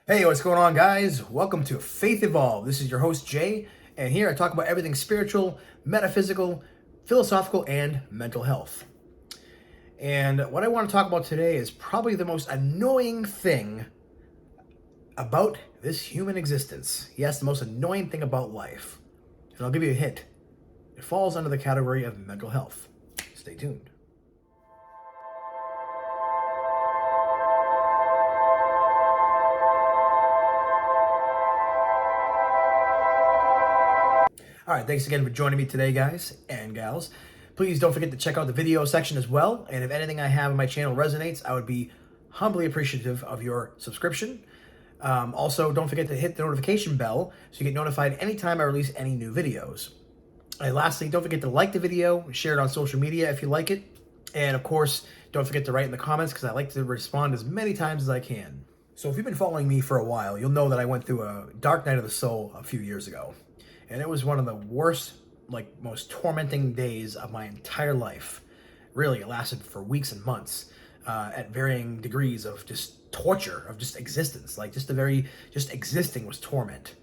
Hey, what's going on, guys? Welcome to Faith Evolved. This is your host, Jay, and here I talk about everything spiritual, metaphysical, philosophical, and mental health. And what I want to talk about today is probably the most annoying thing about this human existence. Yes, the most annoying thing about life. And I'll give you a hint. It falls under the category of mental health. Stay tuned. All right, thanks again for joining me today, guys and gals. Please don't forget to check out the video section as well. And if anything I have on my channel resonates, I would be humbly appreciative of your subscription. Also, don't forget to hit the notification bell so you get notified anytime I release any new videos. And lastly, don't forget to like the video, share it on social media if you like it. And of course, don't forget to write in the comments because I like to respond as many times as I can. So if you've been following me for a while, you'll know that I went through a dark night of the soul a few years ago. And it was one of the worst, most tormenting days of my entire life. Really, it lasted for weeks and months at varying degrees of just torture, of just existence. Just existing was torment.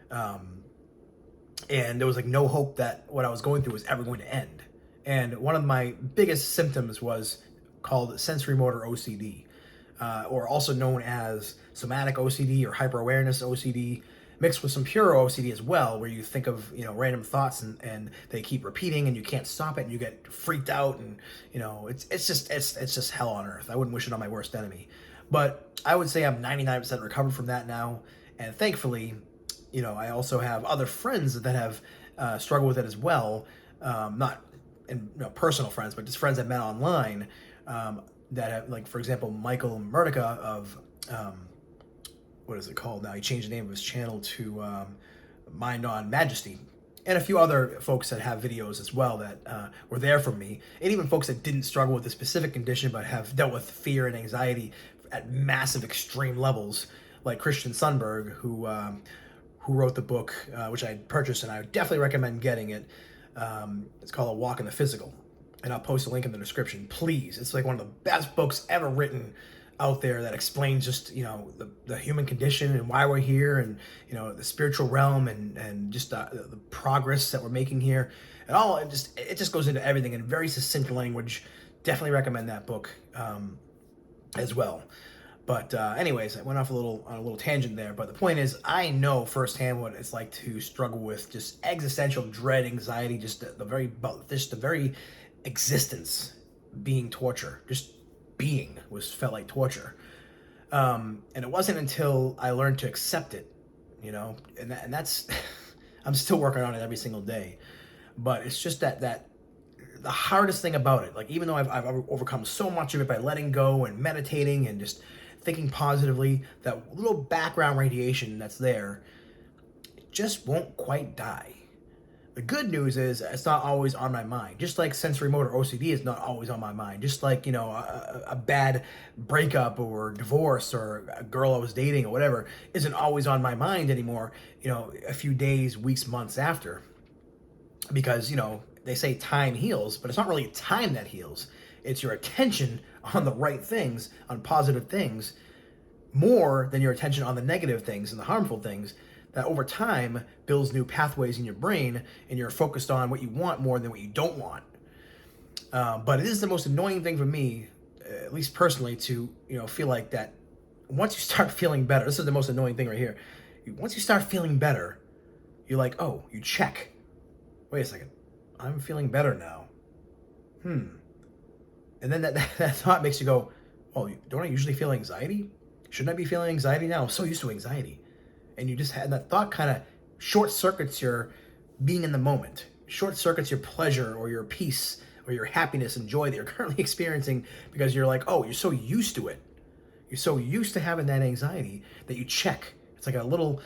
And there was no hope that what I was going through was ever going to end. And one of my biggest symptoms was called sensory motor OCD, or also known as somatic OCD or hyper-awareness OCD, mixed with some pure OCD as well, where you think of random thoughts and they keep repeating and you can't stop it and you get freaked out and it's just hell on earth. I wouldn't wish it on my worst enemy, but I would say I'm 99% recovered from that now, and thankfully, I also have other friends that have struggled with it as well, not personal friends, but just friends I met online that have, for example, Michael Murdica of what is it called now? He changed the name of his channel to Mind on Majesty, and a few other folks that have videos as well that were there for me, and even folks that didn't struggle with a specific condition but have dealt with fear and anxiety at massive extreme levels, like Christian Sundberg, who wrote the book, which I purchased, and I would definitely recommend getting it. It's called A Walk in the Physical, and I'll post a link in the description. Please, it's one of the best books ever written out there that explains just the human condition and why we're here, and the spiritual realm, and just the progress that we're making here, and all it just goes into everything in very succinct language. Definitely recommend that book as well. But anyways, I went off on a little tangent there. But the point is, I know firsthand what it's like to struggle with just existential dread, anxiety, just the very existence being torture. Just being felt like torture. And it wasn't until I learned to accept it, and that's I'm still working on it every single day. But it's just that the hardest thing about it, even though I've overcome so much of it by letting go and meditating and just thinking positively, that little background radiation that's there, it just won't quite die. The good news is it's not always on my mind. Just like sensory motor OCD is not always on my mind. Just like, a bad breakup or divorce or a girl I was dating or whatever isn't always on my mind anymore, a few days, weeks, months after. Because, they say time heals, but it's not really time that heals. It's your attention on the right things, on positive things, more than your attention on the negative things and the harmful things, that over time builds new pathways in your brain, and you're focused on what you want more than what you don't want. But it is the most annoying thing for me, at least personally, to feel like that once you start feeling better, this is the most annoying thing right here. Once you start feeling better, you're like, oh, you check. Wait a second. I'm feeling better now. And then that thought makes you go, well, don't I usually feel anxiety? Shouldn't I be feeling anxiety now? I'm so used to anxiety. And you just had that thought kind of short circuits your being in the moment, short circuits your pleasure or your peace or your happiness and joy that you're currently experiencing, because you're like, oh, you're so used to it. You're so used to having that anxiety that you check. It's like a little,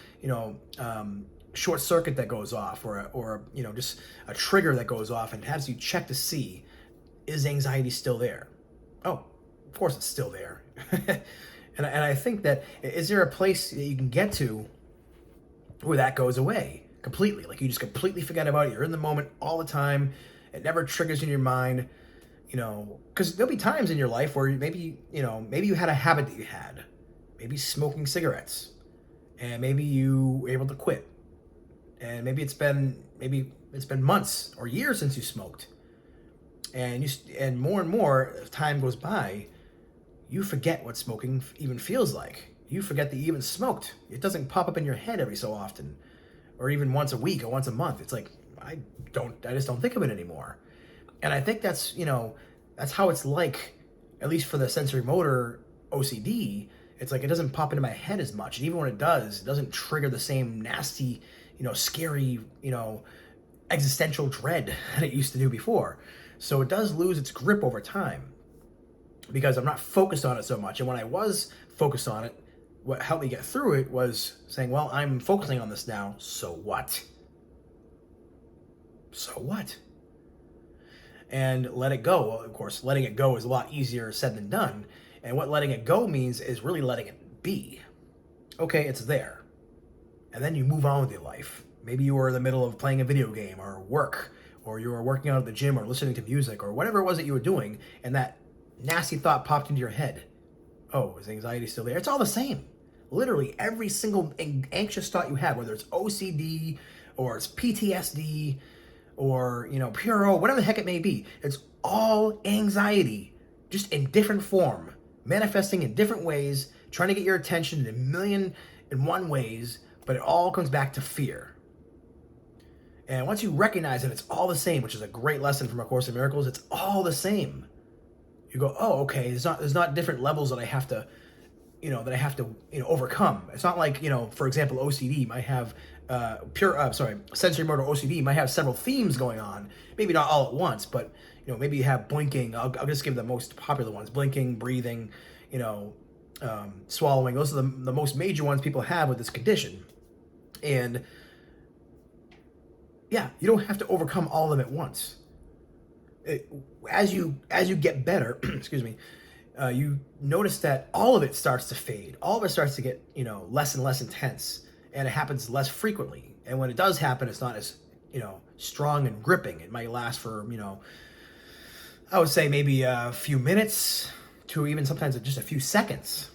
short circuit that goes off, or just a trigger that goes off and has you check to see, is anxiety still there? Oh, of course it's still there. and I think that, is there a place that you can get to where that goes away completely? Like you just completely forget about it. You're in the moment all the time. It never triggers in your mind, because there'll be times in your life where maybe you had a habit that you had, maybe smoking cigarettes. and maybe you were able to quit, and maybe it's been months or years since you smoked, and more as time goes by, you forget what smoking even feels like. You forget that you even smoked. It doesn't pop up in your head every so often, or even once a week or once a month. It's like I just don't think of it anymore. And I think that's how it's like, at least for the sensory motor OCD. It's like it doesn't pop into my head as much, and even when it doesn't trigger the same nasty, scary, existential dread that it used to do before. So it does lose its grip over time because I'm not focused on it so much. And when I was focused on it, what helped me get through it was saying, well, I'm focusing on this now, so what? So what? And let it go. Well, of course, letting it go is a lot easier said than done. And what letting it go means is really letting it be. Okay, it's there. And then you move on with your life. Maybe you were in the middle of playing a video game or work, or you were working out at the gym or listening to music or whatever it was that you were doing, and that nasty thought popped into your head. Oh, is anxiety still there? It's all the same. Literally every single anxious thought you have, whether it's OCD or it's PTSD or, PRO, whatever the heck it may be, it's all anxiety, just in different form, manifesting in different ways, trying to get your attention in a million and one ways, but it all comes back to fear. And once you recognize that it's all the same, which is a great lesson from A Course in Miracles, it's all the same. You go, oh, okay, there's not different levels that I have to, overcome. It's not like, for example, OCD might have sensory motor OCD might have several themes going on. Maybe not all at once, but maybe you have blinking. I'll just give the most popular ones: blinking, breathing, swallowing. Those are the most major ones people have with this condition. And yeah, you don't have to overcome all of them at once. As you get better, excuse me, you notice that all of it starts to fade. All of it starts to get less and less intense, and it happens less frequently. And when it does happen, it's not as strong and gripping. It might last for I would say maybe a few minutes to even sometimes just a few seconds.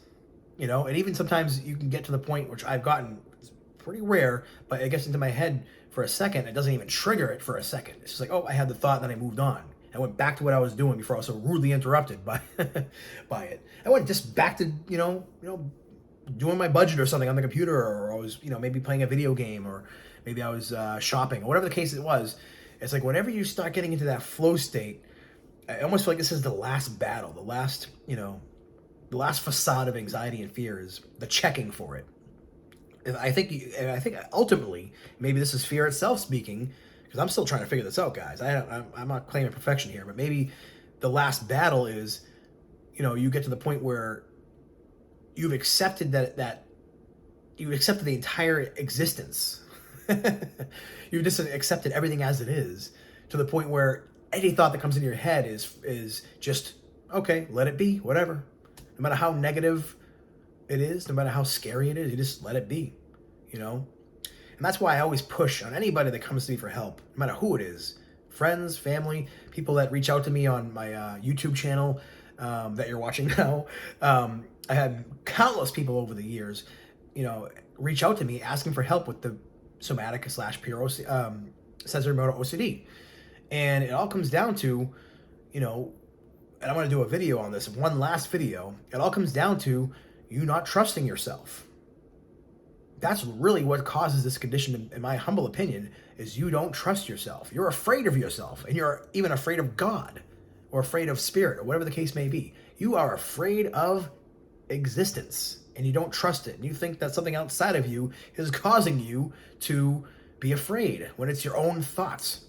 And even sometimes you can get to the point, which I've gotten, it's pretty rare, but it gets into my head for a second. It doesn't even trigger it for a second. It's just like, oh, I had the thought, and then I moved on. I went back to what I was doing before I was so rudely interrupted by it. I went just back to doing my budget or something on the computer, or I was maybe playing a video game, or maybe I was shopping, or whatever the case it was. It's like whenever you start getting into that flow state, I almost feel like this is the last battle, the last facade of anxiety and fear is the checking for it. And I think ultimately maybe this is fear itself speaking, because I'm still trying to figure this out, guys. I'm not claiming perfection here, but maybe the last battle is, you get to the point where you've accepted that you've accepted the entire existence. You've just accepted everything as it is, to the point where any thought that comes into your head is just, okay, let it be, whatever. No matter how negative it is, no matter how scary it is, you just let it be, And that's why I always push on anybody that comes to me for help, no matter who it is, friends, family, people that reach out to me on my YouTube channel that you're watching now. I had countless people over the years, reach out to me asking for help with the somatic/PRO sensory motor OCD. And it all comes down to, and I'm going to do a video on this, one last video. It all comes down to you not trusting yourself. That's really what causes this condition, in my humble opinion, is you don't trust yourself. You're afraid of yourself, and you're even afraid of God, or afraid of spirit, or whatever the case may be. You are afraid of existence, and you don't trust it. And you think that something outside of you is causing you to be afraid, when it's your own thoughts.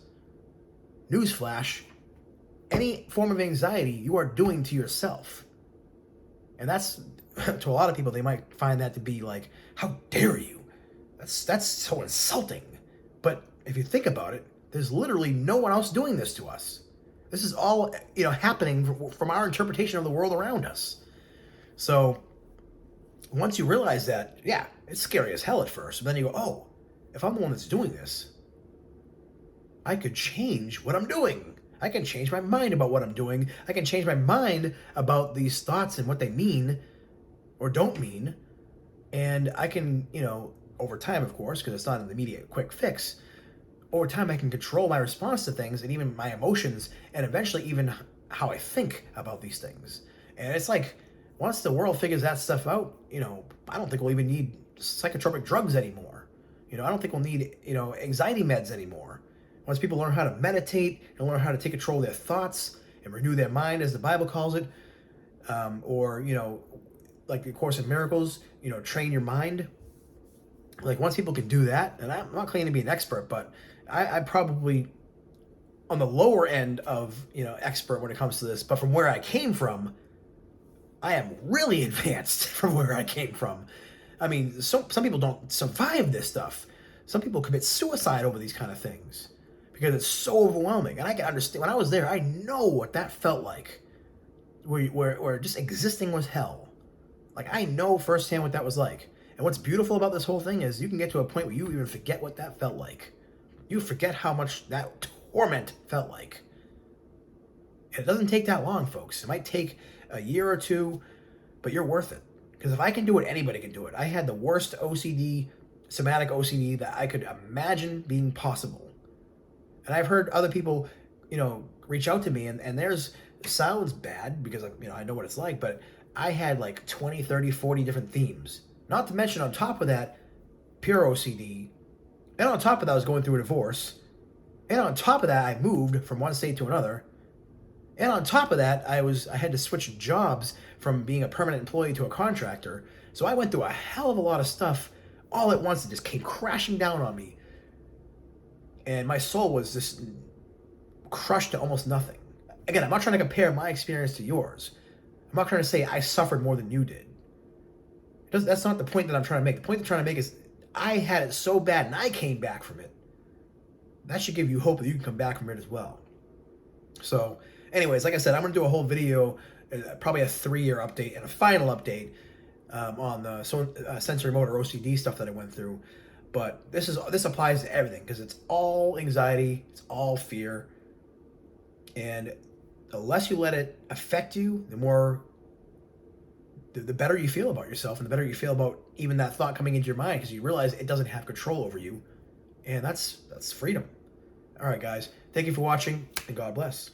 Newsflash, any form of anxiety you are doing to yourself. And that's, to a lot of people, they might find that to be like, how dare you? That's so insulting. But if you think about it, there's literally no one else doing this to us. This is all, happening from our interpretation of the world around us. So once you realize that, yeah, it's scary as hell at first. But then you go, oh, if I'm the one that's doing this, I could change what I'm doing. I can change my mind about what I'm doing. I can change my mind about these thoughts and what they mean or don't mean. And I can, over time, of course, because it's not an immediate quick fix, over time I can control my response to things and even my emotions and eventually even how I think about these things. And it's like, once the world figures that stuff out, I don't think we'll even need psychotropic drugs anymore. I don't think we'll need, anxiety meds anymore. Once people learn how to meditate and learn how to take control of their thoughts and renew their mind, as the Bible calls it, or, like the Course in Miracles, train your mind. Like, once people can do that, and I'm not claiming to be an expert, but I probably on the lower end of, expert when it comes to this, but from where I came from, I am really advanced from where I came from. I mean, some people don't survive this stuff. Some people commit suicide over these kind of things because it's so overwhelming. And I can understand, when I was there, I know what that felt like, where just existing was hell. Like, I know firsthand what that was like. And what's beautiful about this whole thing is you can get to a point where you even forget what that felt like. You forget how much that torment felt like. And it doesn't take that long, folks. It might take a year or two, but you're worth it. Because if I can do it, anybody can do it. I had the worst OCD, somatic OCD that I could imagine being possible. And I've heard other people, reach out to me, and theirs sounds bad because, I know what it's like, but I had like 20, 30, 40 different themes. Not to mention, on top of that, pure OCD. And on top of that, I was going through a divorce. And on top of that, I moved from one state to another. And on top of that, I had to switch jobs from being a permanent employee to a contractor. So I went through a hell of a lot of stuff all at once. It just came crashing down on me. And my soul was just crushed to almost nothing. Again, I'm not trying to compare my experience to yours. I'm not trying to say I suffered more than you did. That's not the point that I'm trying to make. The point I'm trying to make is I had it so bad and I came back from it. That should give you hope that you can come back from it as well. So, anyways, like I said, I'm going to do a whole video, probably a 3-year update and a final update on the sensory motor OCD stuff that I went through. But this applies to everything because it's all anxiety, it's all fear. And the less you let it affect you, the better you feel about yourself, and the better you feel about even that thought coming into your mind, because you realize it doesn't have control over you. And that's freedom. All right, guys. Thank you for watching, and God bless.